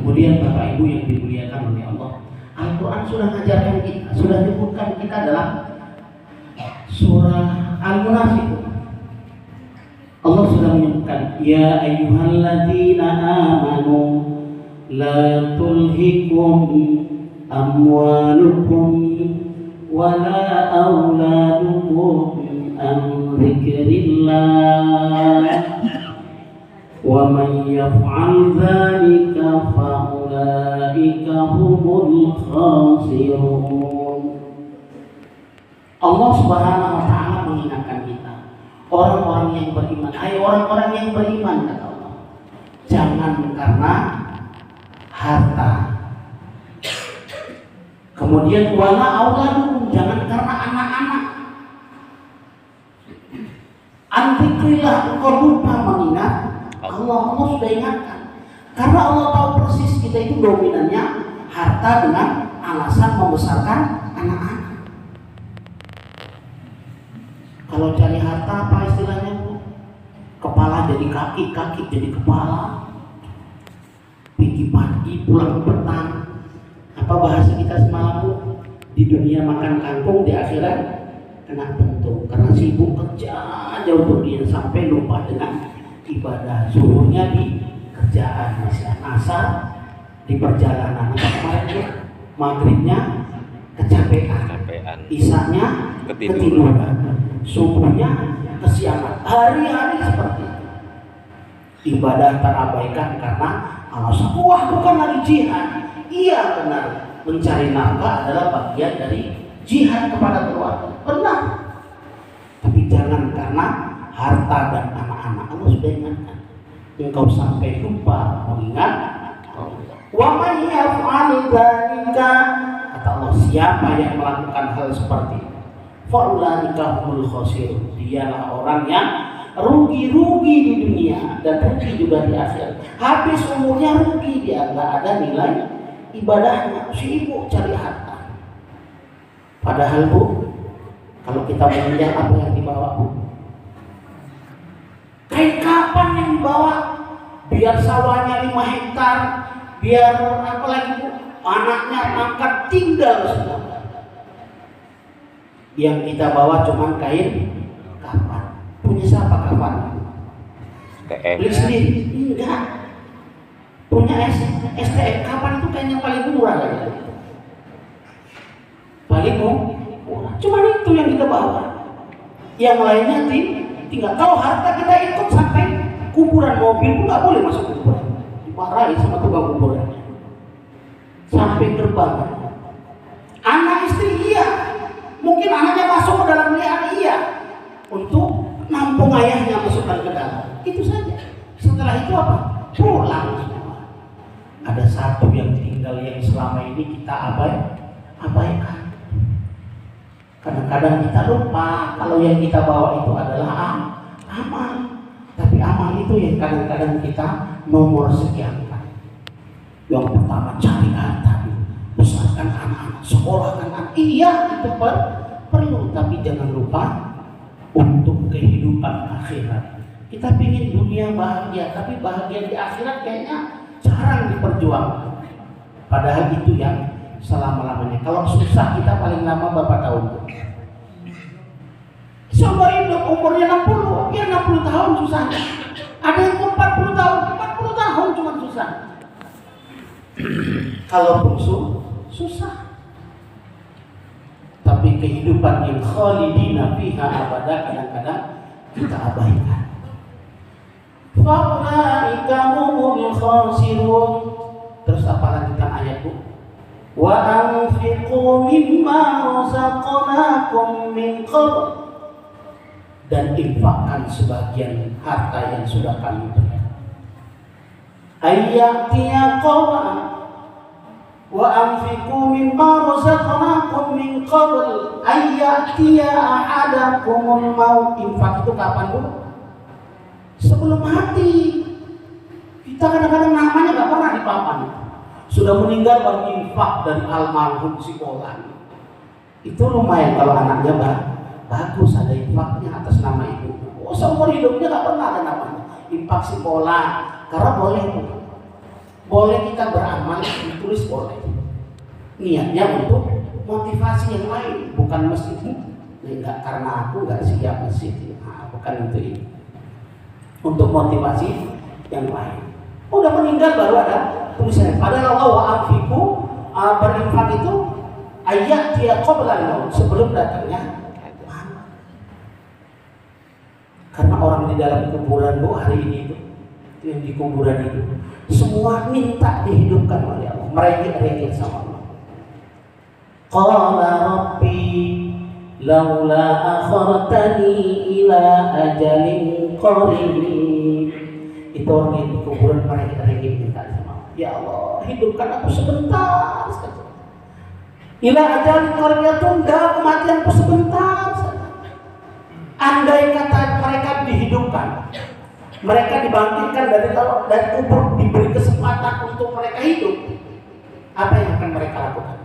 Kemudian Bapak Ibu yang dimuliakan oleh Allah, Al-Quran sudah mengajarkan kita, sudah menyebutkan kita dalam surah Al-Munafiqun. Allah sudah menyebutkan, ya ayyuhalladzina amanu la tulhikum amwalukum wala auladukum an dzikrillah wa man yaf'al dzalika fa ulaika humul khasirun. Allah Subhanahu wa taala mengingatkan kita, orang-orang yang beriman, hai orang-orang yang beriman, kata Allah, jangan karena harta. Kemudian wala auladukum, jangan karena anak-anak. Antikrilah, engkau lupa mengingat Allah. Allah sudah ingatkan, karena Allah tahu persis kita itu dominannya harta dengan alasan membesarkan anak-anak. Kalau cari harta apa istilahnya, Bu? Kepala jadi kaki, kaki jadi kepala. Pergi pagi, pulang petang. Apa bahasa kita semalam, Bu? Di dunia makan kangkung, di akhirat kena bentuk. Karena sibuk kerja aja untuk dia sampai lupa dengan ibadah. Zuhurnya di kerjaan, asar di perjalanan. Maghribnya kecapean, isanya ketiduran, subuhnya kesiangan. Hari-hari seperti itu. Ibadah terabaikan karena alasan, wah bukan lagi jihad. Iya benar, mencari nafkah adalah bagian dari jihad kepada keluarga. Benar. Tapi jangan karena harta dan anak-anak. Allah sudah ingatkan, engkau sampai lupa mengingat wa may yaf'al dzalika, kata Allah, siapa yang melakukan hal seperti itu, fa ulaika humul khasirun, dialah orang yang rugi-rugi di dunia dan rugi juga di akhirat. Habis umurnya rugi, dia nggak ada nilai ibadahnya, sibuk cari harta. Padahal, Bu, kalau kita menginjak apa yang dibawa, Bu? Kayak kapan yang dibawa? Biar sawahnya 5 hektar, biar apa lagi, Bu? Anaknya angkat tinggal semua. Yang kita bawa cuma kain kafan. Punya siapa kafan? Beli sendiri? Enggak. Punya STM. Kapan itu kain yang paling murah lagi? Paling murah. Cuma itu yang kita bawa. Yang lainnya tinggal. Kalau harta kita ikut sampai kuburan, mobil pun nggak boleh masuk kuburan. Dimarahi sama tukang kuburan. Sampai gerbang. Anak istri iya. Mungkin anaknya masuk ke dalam liang, iya. Untuk nampung ayahnya masukkan ke dalam. Itu saja. Setelah itu apa? Pulang semua. Ada satu yang tinggal yang selama ini kita abaikan. Kadang-kadang kita lupa kalau yang kita bawa itu adalah amal. Tapi amal itu yang kadang-kadang kita nomor sekian. Yang pertama cari harta, besarkan anak-anak, sekolahkan anak. Iya, itu perlu, tapi jangan lupa untuk kehidupan akhirat. Kita ingin dunia bahagia, tapi bahagia di akhirat kayaknya jarang diperjuangkan. Padahal itu yang selama-lamanya. Kalau susah kita paling lama berapa tahun? Seumur hidup, umurnya 60, ya 60 tahun susah. Ada yang 40 tahun, 40 tahun cuma susah. Kalaupun susah, tapi kehidupan yang khalidina fiha abada kadang-kadang kita abaikan. Fa'ulaika humul khasirun. Terus apa lanjutan ayat, Bu? Wa anfiqu mimma razaqnakum min qabl, dan infakkan sebagian harta yang sudah kami berikan. Ayyatiya qawma wa anfiqu mimma razaqnakum min qabl ayyatiya ahadakumul maut. Infak itu kapan, Bu? Sebelum mati. Kita kadang-kadang namanya gak pernah di papan. Sudah meninggal baru infak dari almarhum si Bolan. Itu lumayan kalau anaknya bagus, ada infaknya atas nama ibu. Oh, seumur hidupnya gak pernah ada namanya infak si Bolan. Karena boleh, Bu. Boleh kita beramal, ditulis boleh. Niatnya untuk motivasi yang lain, bukan masjid. Enggak, karena aku nggak siap masjid. Nah, bukan itu ini. Untuk motivasi yang lain. Udah meninggal baru ada tulisannya. Padahal Allah wa anfiqu, berinfak itu ayat dia qabla sebelum datangnya. Karena orang di dalam kuburan hari ini itu yang di kuburan itu semua minta dihidupkan oleh Allah, merengek-rengek sama Allah. Qala rabbi laula akhartani ila ajalin qarib. Itu orang yang di kuburan merengek-rengek minta sama Allah, ya Allah hidupkan aku sebentar saja. Ila ajalin qarib, ya tunggal kematianku sebentar saja. Andai kata mereka dihidupkan, mereka dibangkitkan dari kubur, diberi kesempatan untuk mereka hidup, apa yang akan mereka lakukan?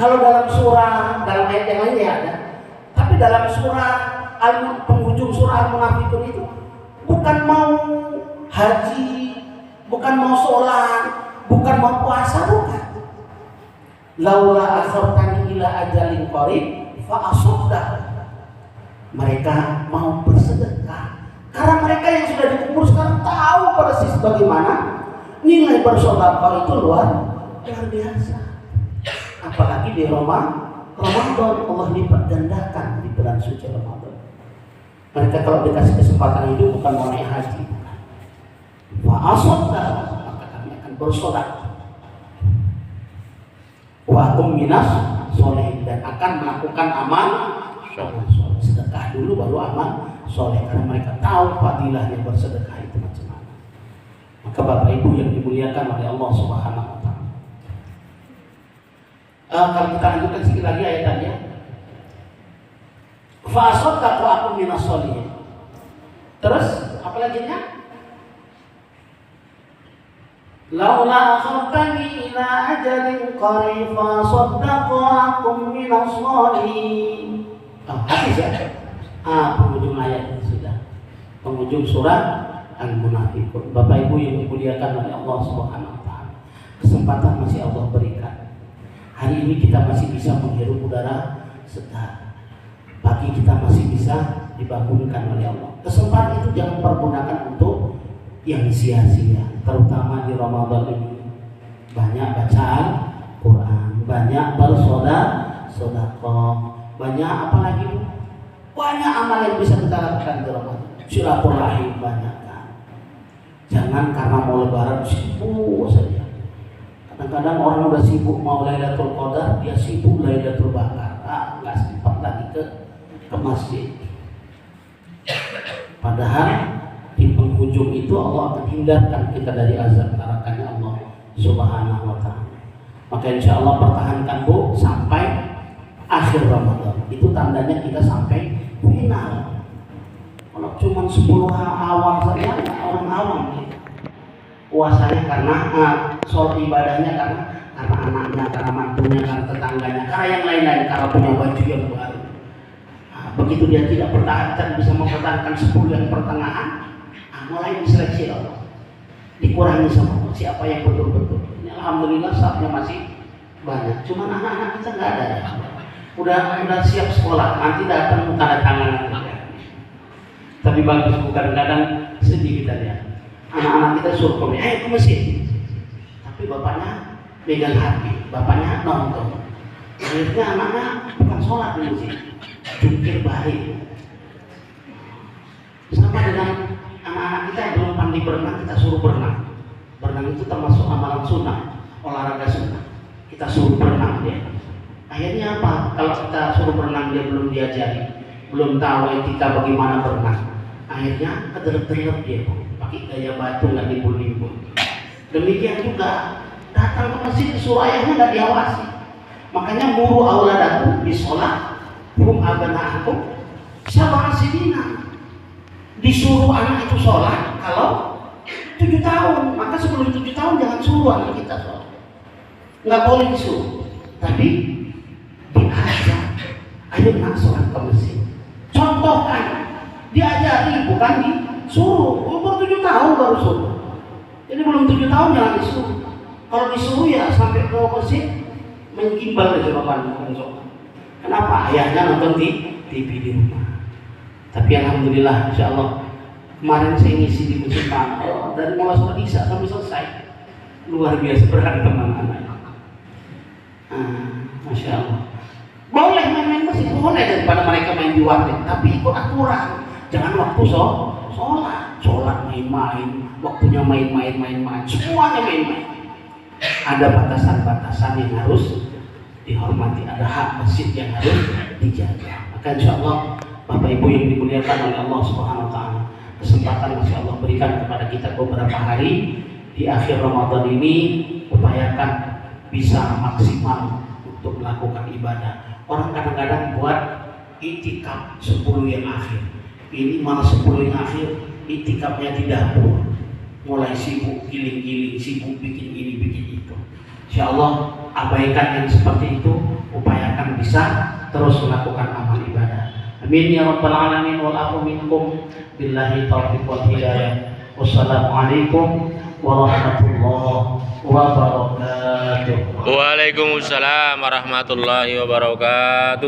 Kalau dalam surah, dalam ayat yang lainnya ada, tapi dalam surah penghujung surah Al-Munafiqun itu bukan mau haji, bukan mau sholat, bukan mau puasa, bukan. Laula akhartani ila ajalin qarib fa asaddaq. Mereka mau bersedekah karena mereka yang sudah dikubur sekarang tahu persis bagaimana nilai bersedekah itu luar biasa. Apalagi di Ramadan Allah lipat gandakan di bulan suci Ramadan. Mereka kalau dikasih kesempatan hidup bukan mau naik haji, wa asaddaq, maka kami akan bersedekah. Wa hum minas sholihin, dan akan melakukan amal soleh. Sedekah dulu baru amal soleh, karena mereka tahu fadilahnya bersedekah itu macam mana. Maka Bapak Ibu yang dimuliakan oleh Allah Subhanahu wa taala. Kalau kita lanjutkan sedikit lagi ayatannya. Fa asaddaqu akum minas sholihin. Terus apa lanjutnya? Laula akhartani ila ajalin qarib fa asaddaqu akum minas sholihin. Habis ya? Penghujung ayat ini sudah. Penghujung surah Al-Munafiqun. Bapak Ibu yang dimuliakan oleh Allah Subhanahu wa taala. Kesempatan masih Allah berikan. Hari ini kita masih bisa menghirup udara segar. Pagi kita masih bisa dibangunkan oleh Allah. Kesempatan itu jangan pergunakan untuk yang sia-sia, terutama di Ramadan ini. Banyak bacaan Quran, banyak bersedekah, banyak apalagi banyak amal yang bisa kita lakukan di Ramadan. Silaturahim banyak kan. Jangan karena mau lebaran sibuk saja. Kadang-kadang orang udah sibuk mau Lailatul Qadar, dia sibuk Lailatul Bakar. Nggak sempat lagi ke masjid. Padahal di penghujung itu Allah akan hindarkan kita dari azab nerakanya Allah Subhanahu wa taala. Maka insya Allah pertahankan Bu sampai akhir Ramadan. Itu tandanya kita sampai final. Kalau cuma 10 awal saja orang awam gitu. Puasanya karena soal ibadahnya karena anaknya, karena mantunya, karena tetangganya, karena yang lain-lain, karena punya baju yang baru. Begitu dia tidak pertahankan, bisa mempertahankan 10 yang pertengahan, mulai diseleksi Allah. Dikurangi sama Allah, siapa yang betul-betul. Ini alhamdulillah saatnya masih banyak. Cuma anak-anak kita nggak ada ya. Udah siap sekolah, nanti datang tanda tangan. Tapi bagus, bukan kadang sedih kita lihat. Anak-anak kita suruh komen, ayo ke masjid. Tapi bapaknya pegang hati, bapaknya nonton. Akhirnya anaknya bukan sholat di masjid, jungkir balik. Sama dengan anak-anak kita yang belum pandai berenang, kita suruh berenang. Berenang itu termasuk amalan sunnah, olahraga sunnah. Kita suruh berenang dia. Akhirnya apa? Kalau kita suruh berenang dia belum diajari, belum tahu etika bagaimana berenang. Akhirnya kedelep-delep dia, pakai gaya batu nggak nimbul-nimbul. Demikian juga datang ke masjid disuruh ayahnya nggak diawasi. Makanya muru auladakum di sholat, hum abna'akum sab'a sinina. Disuruh anak itu sholat kalau 7 tahun, maka sebelum 7 tahun jangan suruh anak kita sholat. Nggak boleh disuruh, tapi diajak, ayo nak sholat ke masjid. Contohkan, diajari bukan disuruh. Umur 7 tahun baru suruh. Jadi belum 7 tahun jangan disuruh. Kalau disuruh ya sampai ke masjid menggimbal aja bapaknya. Kenapa? Ayahnya nonton di TV di rumah. Tapi alhamdulillah, insya Allah kemarin saya ngisi di masjid dari mulai sholat isya sampai selesai. Luar biasa berat teman-teman. Masya Allah. Boleh main-main masjid, boleh daripada mereka main di warnet. Tapi ikut aturan. Jangan waktu sholat main-main, waktunya main-main, semuanya main-main. Ada batasan-batasan yang harus dihormati, ada hak masjid yang harus dijaga. Maka insya Allah Bapak Ibu yang dimuliakan oleh Allah Subhanahu Wa Taala, kesempatan masih Allah berikan kepada kita beberapa hari di akhir Ramadan ini, upayakan bisa maksimal untuk melakukan ibadah. Orang kadang-kadang buat itikaf 10 yang akhir, ini malah 10 yang akhir itikafnya di dapur, mulai sibuk giling-giling, sibuk bikin ini bikin itu. Insya Allah abaikan yang seperti itu, upayakan bisa terus melakukan amal ibadah. Amin ya rabbal alamin wal afu minkum billahi taufiq wal hidayah. Wassalamualaikum warahmatullahi wabarakatuh. Waalaikumsalam warahmatullahi wabarakatuh.